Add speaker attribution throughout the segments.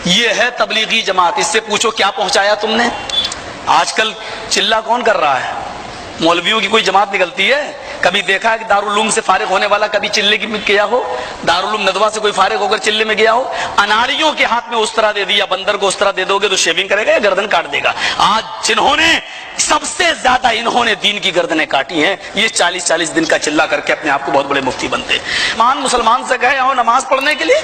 Speaker 1: یہ ہے تبلیغی جماعت. اس سے پوچھو کیا پہنچایا تم نے؟ آج کل چلہ کون کر رہا ہے؟ مولویوں کی کوئی جماعت نکلتی ہے؟ کبھی دیکھا ہے کہ دارالعلوم سے فارغ ہونے والا کبھی چلے کی گیا ہو؟ دارالعلوم ندوہ سے کوئی فارغ ہو کر چلے میں گیا ہو؟ اناڑیوں کے ہاتھ میں اس طرح دے دیا، بندر کو اس طرح دے دو گے تو شیونگ کرے گا یا گردن کاٹ دے گا. آج جنہوں نے سب سے زیادہ انہوں نے دین کی گردنیں کاٹی ہیں، یہ 40 دن کا چلہ کر کے اپنے آپ کو بہت بڑے مفتی بنتے. مسلمان سے کہے آؤ نماز پڑھنے کے لیے،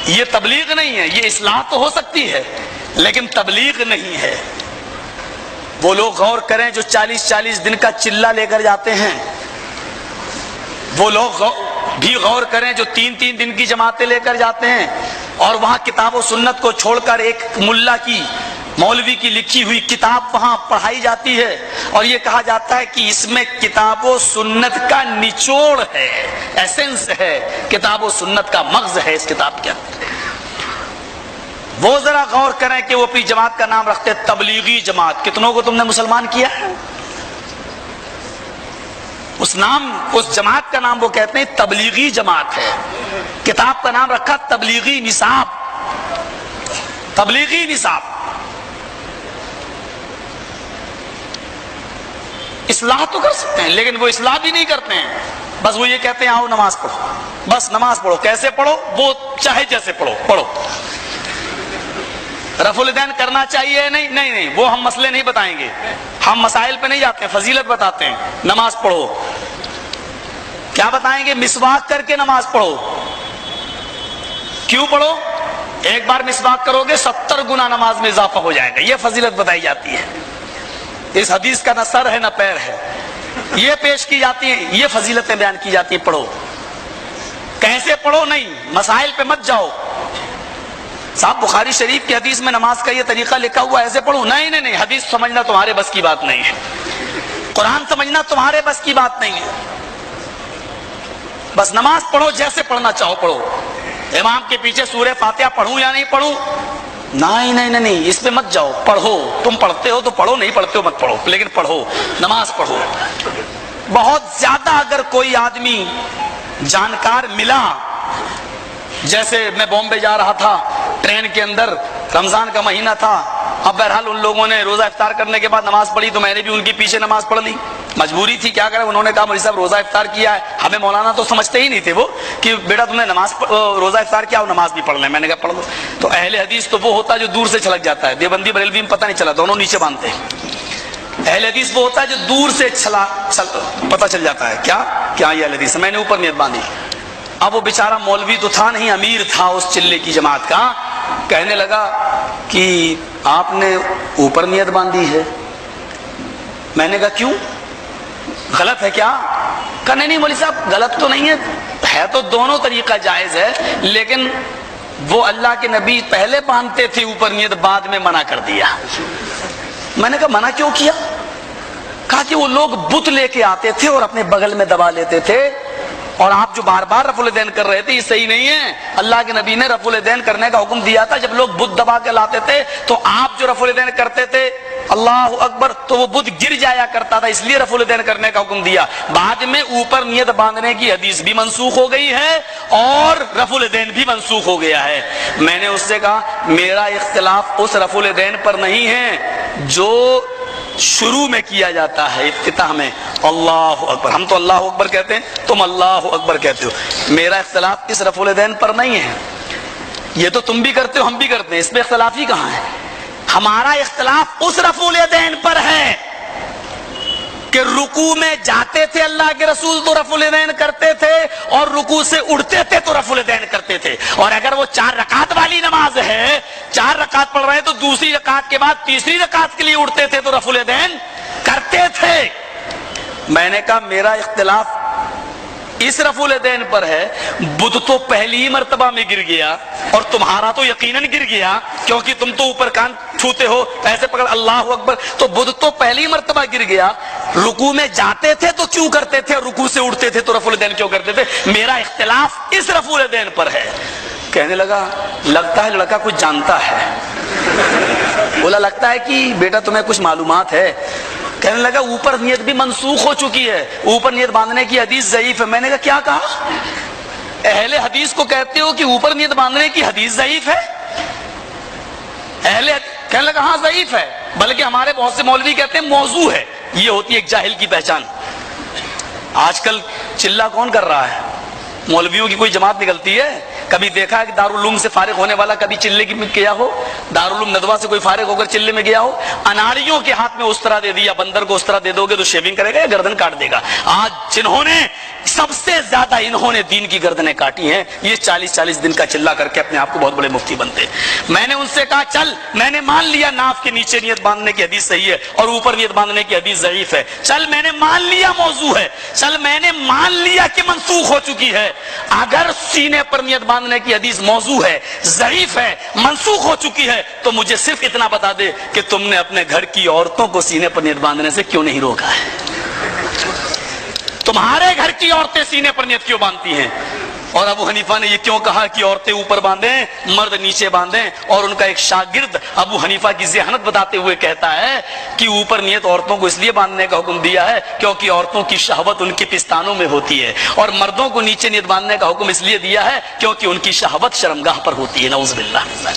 Speaker 1: یہ تبلیغ نہیں ہے. یہ اصلاح تو ہو سکتی ہے لیکن تبلیغ نہیں ہے. وہ لوگ غور کریں جو 40 دن کا چلہ لے کر جاتے ہیں، وہ لوگ بھی غور کریں جو 3 دن کی جماعتیں لے کر جاتے ہیں اور وہاں کتاب و سنت کو چھوڑ کر ایک ملا کی، مولوی کی لکھی ہوئی کتاب وہاں پڑھائی جاتی ہے اور یہ کہا جاتا ہے کہ اس میں کتاب و سنت کا نچوڑ ہے، ایسنس ہے، کتاب و سنت کا مغز ہے اس کتاب کے اندر. وہ ذرا غور کریں کہ وہ اپنی جماعت کا نام رکھتے تبلیغی جماعت. کتنوں کو تم نے مسلمان کیا ہے؟ اس جماعت کا نام وہ کہتے ہیں تبلیغی جماعت ہے. کتاب کا نام رکھا تبلیغی نصاب. تبلیغی نصاب. اصلاح تو کر سکتے ہیں لیکن وہ اصلاح بھی نہیں کرتے ہیں. بس وہ یہ کہتے ہیں آؤ نماز پڑھو. بس نماز پڑھو. کیسے پڑھو؟ وہ چاہے جیسے پڑھو. رفع الیدین کرنا چاہیے؟ نہیں، وہ ہم مسئلے نہیں بتائیں گے. ہم مسائل پہ نہیں جاتے ہیں، فضیلت بتاتے ہیں. نماز پڑھو. کیا بتائیں گے؟ مسواک کر کے نماز پڑھو. کیوں پڑھو؟ ایک بار مسواک کرو گے 70 گنا نماز میں اضافہ ہو جائے گا. یہ فضیلت بتائی جاتی ہے. اس حدیث کا نہ سر ہے نہ پیر ہے. یہ پیش کی جاتی ہیں، یہ فضیلتیں بیان کی جاتی ہیں. پڑھو. کیسے پڑھو؟ نہیں، مسائل پہ مت جاؤ. صاحب بخاری شریف کی حدیث میں نماز کا یہ طریقہ لکھا ہوا ایسے پڑھو. نہیں، حدیث سمجھنا تمہارے بس کی بات نہیں ہے. قرآن سمجھنا تمہارے بس کی بات نہیں ہے. بس نماز پڑھو، جیسے پڑھنا چاہو پڑھو. امام کے پیچھے سورہ فاتحہ پڑھوں یا نہیں پڑھوں؟ نہیں، اس پہ مت جاؤ. پڑھو. تم پڑھتے ہو تو پڑھو، نہیں پڑھتے ہو مت پڑھو، لیکن پڑھو. نماز پڑھو. بہت زیادہ اگر کوئی آدمی جانکار ملا، جیسے میں بامبے جا رہا تھا ٹرین کے اندر، رمضان کا مہینہ تھا. اب بہرحال ان لوگوں نے روزہ افطار کرنے کے بعد نماز پڑھی تو میں نے بھی ان کے پیچھے نماز پڑھ لی. مجبوری تھی، کیا کریں. انہوں نے کہا مولوی صاحب روزہ افطار کیا ہے. ہمیں مولانا تو سمجھتے ہی نہیں تھے وہ کہ بیٹا تم نے روزہ افطار کیا اور نماز بھی پڑھ لیں. میں نے کہا پڑھ لو. تو اہل حدیث تو وہ ہوتا ہے جو دور سے چھلک جاتا ہے. دیوبندی بریلوی میں پتہ نہیں چلا، دونوں نیچے باندھتے ہیں. اہل حدیث وہ ہوتا ہے جو دور سے پتہ چل جاتا ہے کیا یہ اہل حدیث. میں نے اوپر نیت باندھی. اب وہ بیچارہ مولوی تو تھا نہیں، امیر تھا اس چلے کی جماعت کا. کہنے لگا کہ آپ نے اوپر نیت باندھی ہے. میں نے کہا کیوں، غلط ہے کیا؟ کہا نہیں مولوی صاحب غلط تو نہیں ہے تو دونوں طریقہ جائز ہے، لیکن وہ اللہ کے نبی پہلے باندھتے تھے اوپر نیت، بعد میں منع کر دیا. میں نے کہا منع کیوں کیا؟ کہا کہ وہ لوگ بت لے کے آتے تھے اور اپنے بغل میں دبا لیتے تھے، اور آپ جو بار بار رفع الیدین کر رہے تھے یہ صحیح نہیں ہے. اللہ کے نبی نے رفع الیدین کرنے کا حکم دیا تھا. جب لوگ بت دبا کے لاتے تھے تو آپ جو رفع الیدین کرتے تھے اللہ اکبر تو وہ بت گر جایا کرتا تھا، اس لیے رفع الیدین کرنے کا حکم دیا. بعد میں اوپر نیت باندھنے کی حدیث بھی منسوخ ہو گئی ہے اور رفع الیدین بھی منسوخ ہو گیا ہے. میں نے اس سے کہا میرا اختلاف اس رفع الیدین پر نہیں ہے جو شروع میں کیا جاتا ہے، افتتاح میں اللہ اکبر. ہم تو اللہ اکبر کہتے ہیں، تم اللہ اکبر کہتے ہو. میرا اختلاف اس رفع الیدین پر نہیں ہے. یہ تو تم بھی کرتے ہو ہم بھی کرتے ہیں، اس میں اختلاف ہی کہاں ہے. ہمارا اختلاف اس رفع الیدین پر ہے کہ رکوع میں جاتے تھے اللہ کے رسول تو رفع الیدین کرتے تھے، اور رکوع سے اڑتے تھے تو رفع الیدین کرتے تھے. اور اگر وہ 4 رکعت والی نماز ہے، 4 رکعت پڑھ رہے ہیں تو دوسری رکعت کے بعد تیسری رکعت کے لیے اڑتے تھے تو رفع الیدین کرتے تھے. میں نے کہا میرا اختلاف اس رفع الیدین پر ہے. بدھ تو پہلی مرتبہ میں گر گیا اور تمہارا تو یقیناً گر گیا کیونکہ تم تو اوپر کان چھوتے ہو ایسے پکڑ اللہ اکبر. تو بدھ تو پہلی مرتبہ گر گیا. رکوع میں جاتے تھے تو کیوں کرتے تھے، رکوع سے اڑتے تھے تو رفع الیدین کیوں کرتے تھے. میرا اختلاف اس رفع الیدین پر ہے. کہنے لگا لگتا ہے لڑکا کچھ جانتا ہے. بولا لگتا ہے کہ بیٹا تمہیں کچھ معلومات ہے. کہنے لگا اوپر نیت بھی منسوخ ہو چکی ہے، اوپر نیت باندھنے کی حدیث ضعیف ہے. میں نے کہا کیا کہا؟ اہل حدیث کو کہتے ہو کہ اوپر نیت باندھنے کی حدیث ضعیف ہے؟ کہنے لگا ہاں ضعیف ہے، بلکہ ہمارے بہت سے مولوی کہتے ہیں موضوع ہے۔ یہ ہوتی ہے ایک جاہل کی پہچان۔ آج کل چلہ کون کر رہا ہے؟ مولویوں کی کوئی جماعت نکلتی ہے؟ کبھی دیکھا ہے کہ دارالعلوم سے فارغ ہونے والا کبھی چلے کی گیا ہو؟ دارالعلوم ندوہ سے کوئی فارغ ہو کر چلے میں گیا ہو؟ اناڑیوں کے ہاتھ میں اس طرح دے دیا، بندر کو اس طرح دے دو گے تو شیونگ کرے گا یا گردن کاٹ دے گا۔ آج جنہوں نے سب سے زیادہ انہوں نے دین کی گردنیں کاٹی ہیں، یہ 40 دن کا چلہ کر کے اپنے آپ کو بہت بڑے مفتی بنتے۔ میں نے ان سے کہا چل، میں نے مان لیا ناف کے نیچے نیت باندھنے کی حدیث صحیح ہے اور اوپر نیت باندھنے کی حدیث ضعیف ہے، چل میں نے مان لیا موضوع ہے، چل میں نے مان لیا کہ منسوخ ہو چکی ہے۔ اگر سینے پر نیت باندھنے کی حدیث موضوع ہے، ضعیف ہے، منسوخ ہو چکی ہے، تو مجھے صرف اتنا بتا دے کہ تم نے اپنے گھر کی عورتوں کو سینے پر نیت باندھنے سے کیوں نہیں روکا ہے؟ تمہارے گھر کی عورتیں سینے پر نیت کیوں باندھتی ہیں؟ اور ابو حنیفہ نے یہ کیوں کہا کہ عورتیں اوپر باندھیں مرد نیچے باندھیں؟ اور ان کا ایک شاگرد ابو حنیفہ کی ذہانت بتاتے ہوئے کہتا ہے کہ اوپر نیت عورتوں کو اس لیے باندھنے کا حکم دیا ہے کیونکہ عورتوں کی شہوت ان کے پستانوں میں ہوتی ہے، اور مردوں کو نیچے نیت باندھنے کا حکم اس لیے دیا ہے کیونکہ ان کی شہوت شرمگاہ پر ہوتی ہے۔ نعوذ باللہ۔